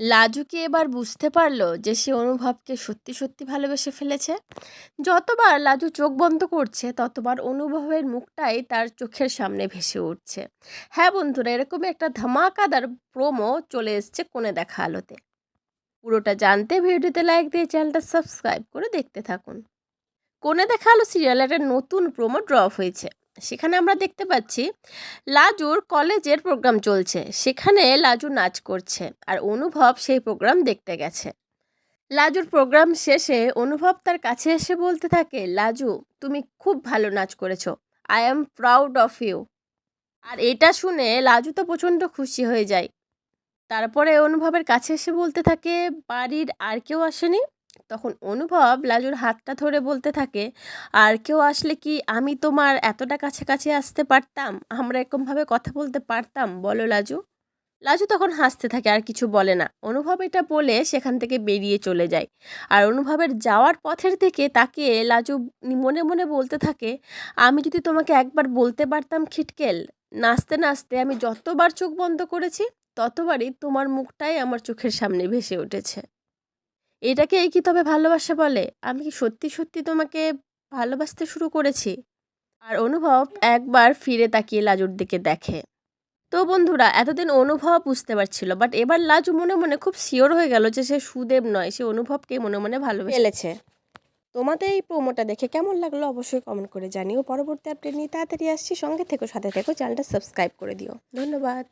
লাজু কি এবার বুঝতে পারল যে সে অনুভবকে সত্যি সত্যি ভালোবেসে ফেলেছে। যতবার লাজু চোখ বন্ধ করছে ততবার অনুভবের মুখটাই তার চোখের সামনে ভেসে উঠছে। হ্যাঁ বন্ধুরা, এরকমই একটা ধামাকাদার প্রোমো চলে এসছে কোণে দেখা আলোতে। পুরোটা জানতে ভিডিওতে লাইক দিয়ে চ্যানেলটা সাবস্ক্রাইব করে দেখতে থাকুন। কোণে দেখা আলো সিরিয়াল একটা নতুন প্রোমো ড্রপ হয়েছে। সেখানে আমরা দেখতে পাচ্ছি লাজুর কলেজের প্রোগ্রাম চলছে, সেখানে লাজু নাচ করছে আর অনুভব সেই প্রোগ্রাম দেখতে গেছে। লাজুর প্রোগ্রাম শেষে অনুভব তার কাছে এসে বলতে থাকে, লাজু তুমি খুব ভালো নাচ করেছো, I am proud of you. আর এটা শুনে লাজু তো প্রচণ্ড খুশি হয়ে যায়। তারপরে অনুভবের কাছে এসে বলতে থাকে, বাড়ির আর কেউ আসেনি? তখন অনুভব লাজুর হাতটা ধরে বলতে থাকে, আর কেউ আসলে কি আমি তোমার এতটা কাছাকাছি আসতে পারতাম, আমরা এরকমভাবে কথা বলতে পারতাম বলো লাজু? লাজু তখন হাসতে থাকে, আর কিছু বলে না। অনুভব এটা বলে সেখান থেকে বেরিয়ে চলে যায়। আর অনুভবের যাওয়ার পথের দিকে তাকিয়ে লাজু মনে মনে বলতে থাকে, আমি যদি তোমাকে একবার বলতে পারতাম খিটকেল, নাচতে নাচতে আমি যতবার চোখ বন্ধ করেছি ততবারই তোমার মুখটাই আমার চোখের সামনে ভেসে উঠেছে। এটাকেই কি তবে ভালোবাসা বলে? আমি কি সত্যি সত্যি তোমাকে ভালোবাসতে শুরু করেছি? আর অনুভব একবার ফিরে তাকিয়ে লাজুর দিকে দেখে। তো বন্ধুরা, এতদিন অনুভব বুঝতে পারছিল, বাট এবার লাজু মনে মনে খুব শিওর হয়ে গেল যে সে সুদেব নয়, সে অনুভবকে মনে মনে ভালোবেসে ফেলেছে। তোমাদের এই প্রোমোটা দেখে কেমন লাগলো অবশ্যই কমেন্ট করে জানিও। পরবর্তী আপডেট নিয়ে তাড়াতাড়ি আসছি, সঙ্গে থেকো, সাথে থেকো, চ্যানেলটা সাবস্ক্রাইব করে দিও। ধন্যবাদ।